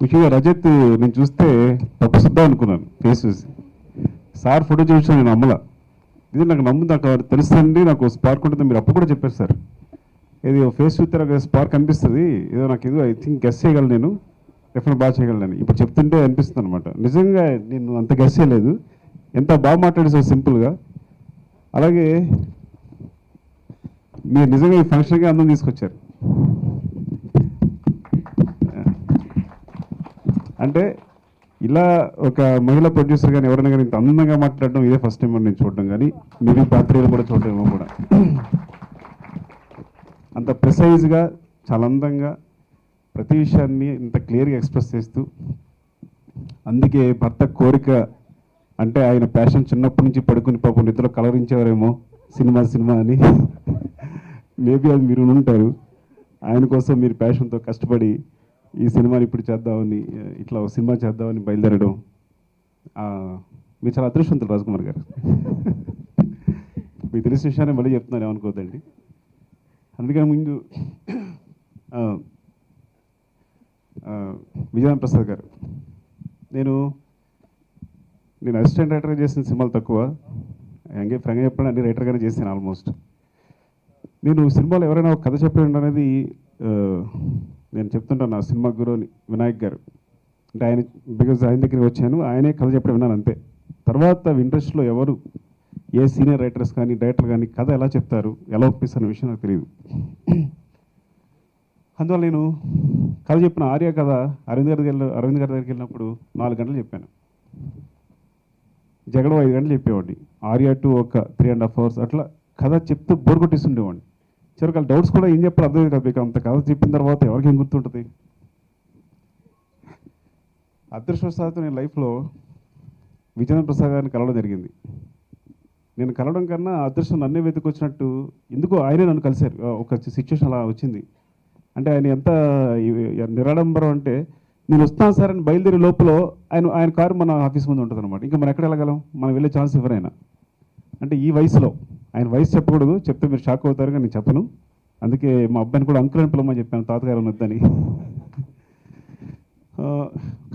ముఖ్యంగా రజత్ నేను చూస్తే తప్పుద్దాం అనుకున్నాను ఫేస్ చూసి. సార్ ఫోటో చూసాను, నేను నమ్మలా. ఇది నాకు నాకు తెలుస్తుంది, నాకు స్పార్క్ ఉంటుంది. మీరు అప్పుడు కూడా చెప్పారు సార్, ఇది ఫేస్ చూస్తే నాకు స్పార్క్ అనిపిస్తుంది, ఏదో నాకు ఏదో ఐ థింక్ గెస్ చేయగలను, నేను డెఫినెట్ బాగా చేయగలను. ఇప్పుడు చెప్తుంటే అనిపిస్తుంది అనమాట. నిజంగా నేను అంత గెస్ చేయలేదు, ఎంత బాగా మాట్లాడేసారు సింపుల్గా. అలాగే మీరు నిజంగా ఈ ఫంక్షన్గా అందం తీసుకొచ్చారు. అంటే ఇలా ఒక మహిళా ప్రొడ్యూసర్ కానీ ఎవరైనా కానీ ఇంత అందంగా మాట్లాడడం ఇదే ఫస్ట్ టైం నేను చూడడం, కానీ మేబీ పాత్రలు కూడా చూడడం కూడా అంత ప్రిసైజ్గా, చాలా అందంగా ప్రతి విషయాన్ని ఇంత క్లియర్గా ఎక్స్ప్రెస్ చేస్తూ, అందుకే భర్త కోరిక అంటే ఆయన ప్యాషన్ చిన్నప్పటి నుంచి పడుకుని పాపం నిద్రలో కలరించేవారేమో సినిమా అని. మేబీ అది మీరు ఉంటారు. ఆయన కోసం మీరు ప్యాషన్తో కష్టపడి ఈ సినిమాని ఇప్పుడు చేద్దామని, ఇట్లా ఒక సినిమా చేద్దామని బయలుదేరడం, మీరు చాలా అదృష్టవంతులు రాజ్కుమార్ గారు. మీకు తెలిసిన విషయాన్ని మళ్ళీ చెప్తున్నాను, ఏమనుకోవద్దండి. అందుకని ముందు విజయనాథ్ ప్రసాద్ గారు, నేను అసిస్టెంట్ రైటర్గా చేసిన సినిమాలు తక్కువ, ఫ్రంగా చెప్పండి అన్ని రైటర్గానే చేశాను ఆల్మోస్ట్. నేను సినిమాలో ఎవరైనా ఒక కథ చెప్పండి అనేది నేను చెప్తుంటాను. నా సినిమా గురు వినాయక్ గారు అంటే ఆయన, బికాజ్ ఆయన దగ్గరికి వచ్చాను, ఆయనే కథ చెప్పడం విన్నాను అంతే. తర్వాత ఇంట్రెస్ట్లో ఎవరు ఏ సీనియర్ రైటర్స్ కానీ డైరెక్టర్ కానీ కథ ఎలా చెప్తారు, ఎలా ఒప్పిస్తారనే విషయం నాకు తెలియదు. అందువల్ల నేను కథ చెప్పిన ఆర్య కథ అరవింద్ గారి దగ్గరికి వెళ్ళినప్పుడు 4 గంటలు చెప్పాను. జగడం 5 గంటలు చెప్పేవాడిని. ఆర్య టు ఒక 3.5 hours అట్లా కథ చెప్తూ బోర్ కొట్టిస్తుండేవాడిని. చివరికి వాళ్ళ డౌట్స్ కూడా ఏం చెప్పాలి అర్థం కాదు. మీకు అంత కథ చెప్పిన తర్వాత ఎవరికి ఏం గుర్తుంటుంది. అదృష్టవశాత్తు నేను లైఫ్లో విజయనాథ్ ప్రసాద్ గారిని కలవడం జరిగింది. నేను కలవడం కన్నా అదృష్టం నన్నే వెతుకొచ్చినట్టు ఎందుకో ఆయనే నన్ను కలిశారు. ఒక సిచ్యువేషన్ అలా వచ్చింది. అంటే ఆయన ఎంత నిరాడంబరం అంటే, నేను వస్తాను సార్ అని బయలుదేరి లోపల ఆయన కారు మన ఆఫీస్ ముందు ఉంటుంది అనమాట. ఇంకా మనం ఎక్కడ వెళ్ళగలం, మనం వెళ్ళే ఛాన్స్ ఎవరైనా. అంటే ఈ వయసులో, ఆయన వయసు చెప్పకూడదు, చెప్తే మీరు షాక్ అవుతారు, కానీ నేను చెప్పను. అందుకే మా అబ్బాయిని కూడా అంకుల్ అని పిలవమని చెప్పాను, తాతగారు వద్దని.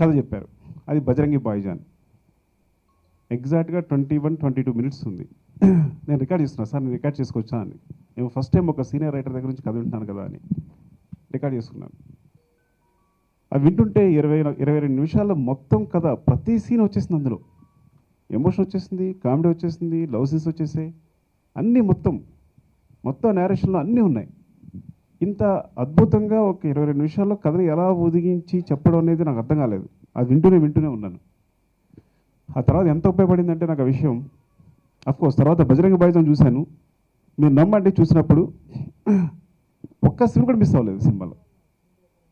కథ చెప్పారు. అది బజరంగి భాయిజాన్. ఎగ్జాక్ట్గా 21-22 minutes ఉంది. నేను రికార్డ్ చేస్తున్నా సార్, నేను రికార్డ్ చేసుకోవచ్చా అని. నేను ఫస్ట్ టైం ఒక సీనియర్ రైటర్ దగ్గర నుంచి కథ వింటున్నాను కదా అని రికార్డ్ చేసుకున్నాను. అవి వింటుంటే 22 నిమిషాల్లో మొత్తం కథ, ప్రతి సీన్ వచ్చేసింది. అందులో ఎమోషన్ వచ్చేసింది, కామెడీ వచ్చేసింది, లవ్ సీన్స్ వచ్చేసాయి, అన్నీ మొత్తం నేరేషన్లో అన్నీ ఉన్నాయి. ఇంత అద్భుతంగా ఒక 22 నిమిషాల్లో కథని ఎలా ఒదిగించి చెప్పడం అనేది నాకు అర్థం కాలేదు. అది వింటూనే ఉన్నాను. ఆ తర్వాత ఎంత ఉపయోగపడిందంటే నాకు ఆ విషయం, అఫ్కోర్స్ తర్వాత బజరంగి భాయిజాన్ చూశాను. మీరు నమ్మండి, చూసినప్పుడు ఒక్క సీన్ కూడా మిస్ అవ్వలేదు సినిమాలో.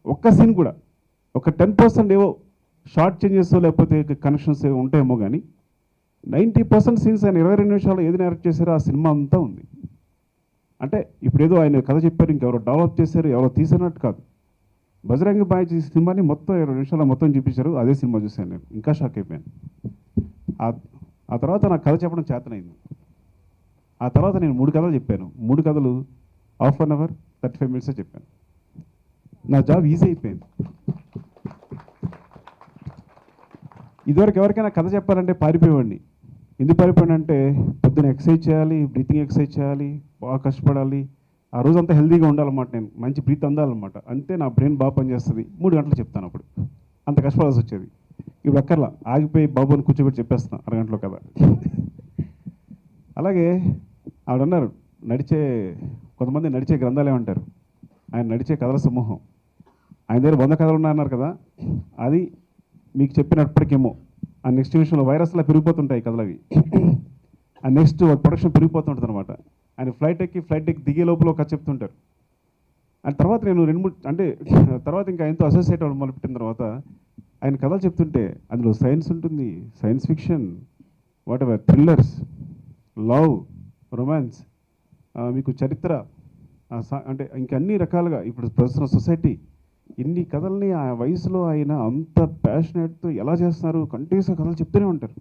ఒక్క సీన్ కూడా, ఒక 10% ఏవో షార్ట్ చేంజెస్ లేకపోతే కనెక్షన్స్ ఏవో ఉంటాయేమో, కానీ 90% సీన్స్ ఆయన 22 నిమిషాలు ఏది డైరెక్ట్ చేశారో ఆ సినిమా అంతా ఉంది. అంటే ఇప్పుడు ఏదో ఆయన కథ చెప్పారు, ఇంకెవరో డెవలప్ చేశారు, ఎవరో తీసినట్టు కాదు. బజరంగి భాయిజాన్ సినిమాని మొత్తం 20 నిమిషాలు మొత్తం చూపించారు. అదే సినిమా చూశాను నేను, ఇంకా షాక్ అయిపోయాను. ఆ తర్వాత నాకు కథ చెప్పడం చేతనైంది. ఆ తర్వాత నేను 3 కథలు చెప్పాను. 3 కథలు 1/2 hour 35 minutes చెప్పాను. నా జాబ్ ఈజీ అయిపోయింది. ఇదివరకు ఎవరికైనా కథ చెప్పాలంటే పారిపోయేవాడిని. ఎందుకు పారిపోయానంటే, పొద్దున ఎక్సర్సైజ్ చేయాలి, బ్రీతింగ్ ఎక్సర్సైజ్ చేయాలి, బాగా కష్టపడాలి, ఆ రోజంతా హెల్తీగా ఉండాలన్నమాట. నేను మంచి బ్రీత్ అందాలన్నమాట. అంతే నా బ్రెయిన్ బాగా పనిచేస్తుంది. 3 గంటలు చెప్తాను. అప్పుడు అంత కష్టపడాల్సి వచ్చేది. ఇప్పుడు అక్కర్లా, ఆగిపోయి బాబుని కూర్చోబెట్టి చెప్పేస్తాను అరగంటలో కదా. అలాగే ఆవిడన్నారు, కొంతమంది నడిచే గ్రంథాలు ఏమంటారు, ఆయన నడిచే కథల సమూహం. ఆయన దగ్గర 100 కథలు ఉన్నాయన్నారు కదా, అది మీకు చెప్పినప్పటికేమో ఆ నెక్స్ట్ విషయంలో వైరస్లా పెరిగిపోతుంటాయి కథలు అవి. ఆ నెక్స్ట్ ప్రొడక్షన్ పెరిగిపోతుంటుంది అనమాట. ఆయన ఫ్లైట్ ఎక్కి దిగే లోపల ఒక కథ చెప్తుంటారు. అండ్ తర్వాత నేను 2-3 అంటే తర్వాత ఇంకా ఆయనతో అసోసియేట్ అవ్వడం మొదలుపెట్టిన తర్వాత ఆయన కథలు చెప్తుంటే అందులో సైన్స్ ఉంటుంది, science fiction, what ever, thrillers, love, romance, మీకు చరిత్ర, అంటే ఇంకా అన్ని రకాలుగా ఇప్పుడు ప్రస్తుత సొసైటీ, ఇన్ని కథల్ని ఆ వయసులో ఆయన అంత ప్యాషనేట్తో ఎలా చేస్తున్నారు, కంటిన్యూస్గా కథలు చెప్తూనే ఉంటారు.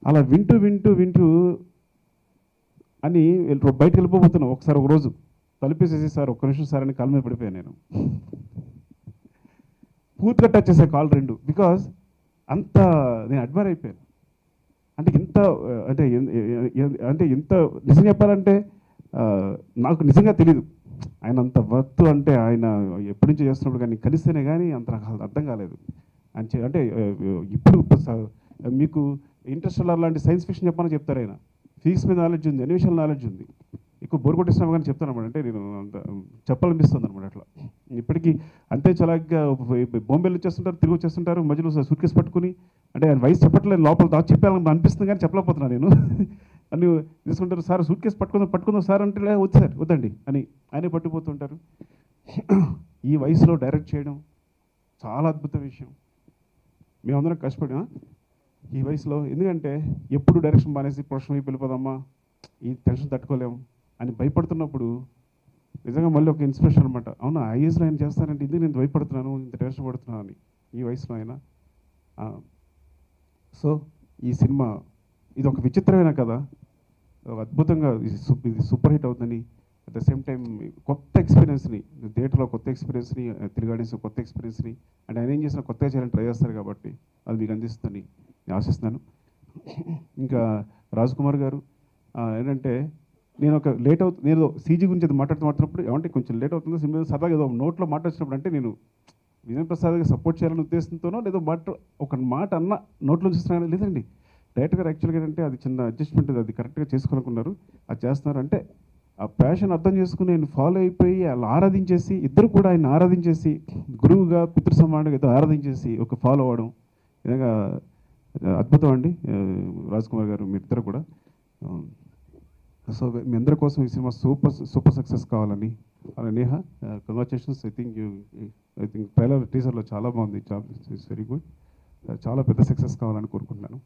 అలా వింటూ అని బయటకు వెళ్ళిపోతున్నాం. ఒకసారి ఒక రోజు తలుపేసేసి, సార్ ఒక్క నిమిషం సార్ అని కాలు మీద పడిపోయాను నేను. పూర్తిగా టచ్ చేసే కాల్ రెండు. బికాజ్ అంత నేను అడ్మైర్ అయిపోయాను. అంటే ఇంత అంటే అంటే ఇంత నిజం చెప్పాలంటే నాకు నిజంగా తెలీదు ఆయన అంత వర్త్. అంటే ఆయన ఎప్పటి నుంచో చేస్తున్నప్పుడు కానీ కలిస్తేనే కానీ అంత నాకు అర్థం కాలేదు. అంటే ఇప్పుడు మీకు ఇంటర్స్టెల్లార్ లాంటి సైన్స్ ఫిక్షన్ చెప్పమని చెప్తారు ఆయన. ఫిజిక్స్ మీద నాలెడ్జ్ ఉంది, అన్ని విషయాల నాలెడ్జ్ ఉంది. ఎక్కువ బోర్ కొట్టేసినా కానీ చెప్తాను అనమాట. అంటే నేను అంత చెప్పాలనిపిస్తుంది అనమాట. అట్లా ఇప్పటికీ అంతే చలాగ్గా బాంబేలో వచ్చేస్తుంటారు, తిరిగి వచ్చేస్తుంటారు, మధ్యలో సూట్ కేసు పట్టుకుని. అంటే ఆయన వయసు చెప్పట్లేదు, లోపల దాచి చెప్పాలని అనిపిస్తుంది కానీ చెప్పలేకపోతున్నాను నేను. అన్ని తీసుకుంటారు. సార్ సూట్ కేసు పట్టుకుందాం సార్ అంటే వద్దు సార్ వద్దండి అని ఆయనే పట్టుకుపోతుంటారు. ఈ వయసులో డైరెక్ట్ చేయడం చాలా అద్భుత విషయం. మేమందరం కష్టపడినా ఈ వయసులో, ఎందుకంటే ఎప్పుడు డైరెక్షన్ మానేసి ప్రొఫెషన్ వైపు వెళ్ళిపోదామా, ఈ టెన్షన్ తట్టుకోలేము అని భయపడుతున్నప్పుడు నిజంగా మళ్ళీ ఒక ఇన్స్పిరేషన్ అనమాట. అవునా ఆ ఏజ్లో ఆయన చేస్తానంటే ఇది నేను భయపడుతున్నాను, ఇంత టెన్షన్ పడుతున్నాను అని ఈ వయసులో ఆయన. సో ఈ సినిమా ఇది ఒక విచిత్రమైన కథ, అద్భుతంగా ఇది సూపర్ హిట్ అవుతుందని, అట్ ద సేమ్ టైం కొత్త ఎక్స్పీరియన్స్ని థియేటర్లో కొత్త ఎక్స్పీరియన్స్ని, తెలుగు ఆడియన్స్ కొత్త ఎక్స్పీరియన్స్ని, అండ్ ఆయన ఏం చేసినా కొత్తగా చేయాలని ట్రై చేస్తారు కాబట్టి అది మీకు అందిస్తుందని నేను ఆశిస్తున్నాను. ఇంకా రాజ్ కుమార్ గారు ఏంటంటే నేను ఒక నేను సీజీ గురించి అది మాట్లాడుతున్నప్పుడు ఏమంటే కొంచెం లేట్ అవుతుందో సినిమా సరదాగా ఏదో నోట్లో మాట వచ్చినప్పుడు అంటే నేను విజయ్ ప్రసాద్గా సపోర్ట్ చేయాలనే ఉద్దేశంతోనో లేదో ఒక మాట అన్న నోట్లో చూస్తున్నాను లేదండి. డైరెక్టర్ గారు యాక్చువల్గా ఏంటంటే అది చిన్న అడ్జస్ట్మెంట్, అది కరెక్ట్గా చేసుకోనుకున్నారు, అది చేస్తున్నారు. అంటే ఆ ప్యాషన్ అర్థం చేసుకుని నేను ఫాలో అయిపోయి అలా ఆరాధించేసి, ఇద్దరు కూడా ఆయన ఆరాధించేసి గురువుగా పితృ సమానంగా ఏదో ఆరాధించేసి ఒక ఫాలో అవ్వడం నిజంగా అద్భుతం అండి. రాజ్ కుమార్ గారు మీరిద్దరు కూడా. సో మీ అందరి కోసం ఈ సినిమా సూపర్ సక్సెస్ కావాలని. అలా Neha congratulations. I think trailer టీజర్లో చాలా బాగుంది, ఇట్స్ వెరీ గుడ్. చాలా పెద్ద సక్సెస్ కావాలని కోరుకుంటున్నాను.